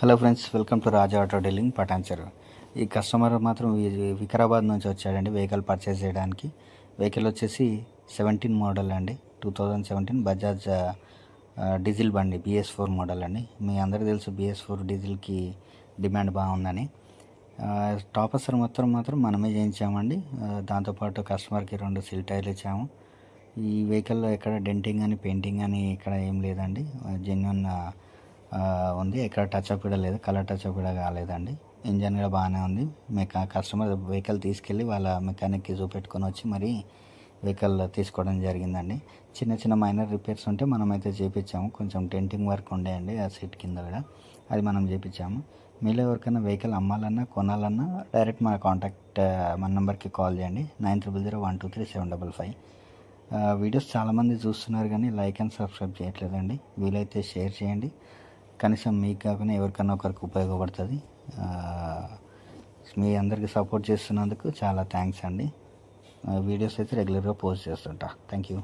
Hello friends, welcome to Raja auto dealing Patancheru. ఈ customer మాత్రం వికారాబాద్ నుంచి వచ్చాడండి వెహికల్ పర్చేస్ చేయడానికి. వెహికల్ వచ్చేసి 17 మోడల్ అండి, 2017 బజాజ్ డీజిల్ బండి, BS4 మోడల్ అండి. మీ అందరికీ తెలుసు BS4 డీజిల్కి డిమాండ్ బాగుందని. టాప్ అసలు మాత్రం మనమే చేయించామండి. దాంతోపాటు కస్టమర్కి 2 సీల్ టైర్లు ఇచ్చాము. ఈ వెహికల్లో ఎక్కడ డెంటింగ్ అని పెయింటింగ్ అని ఇక్కడ ఏం లేదండి, జెన్యున్ ఉంది. ఎక్కడ టచ్అప్ కూడా లేదు, కలర్ టచ్అప్ కూడా కాలేదండి. ఇంజన్ కూడా బాగానే ఉంది. కస్టమర్ వెహికల్ తీసుకెళ్ళి వాళ్ళ మెకానిక్కి చూపెట్టుకొని వచ్చి మరి వెహికల్ తీసుకోవడం జరిగిందండి. చిన్న మైనర్ రిపేర్స్ ఉంటే మనమైతే చేయించాము. కొంచెం డెంటింగ్ వర్క్ ఉండేయండి ఆ సీట్ కింద కూడా, అది మనం చేయించాము. మీలో ఎవరికైనా వెహికల్ అమ్మాలన్నా కొనాలన్నా డైరెక్ట్ మన నెంబర్కి కాల్ చేయండి, 9001237555. వీడియోస్ చాలామంది చూస్తున్నారు కానీ లైక్ అండ్ సబ్స్క్రైబ్ చేయట్లేదండి. వీలైతే షేర్ చేయండి, కనీసం మీకు కాకుండా ఎవరికన్నా ఒకరికి ఉపయోగపడుతుంది. మీ అందరికీ సపోర్ట్ చేస్తున్నందుకు చాలా థ్యాంక్స్ అండి. వీడియోస్ అయితే రెగ్యులర్గా పోస్ట్ చేస్తుంటా. Thank you.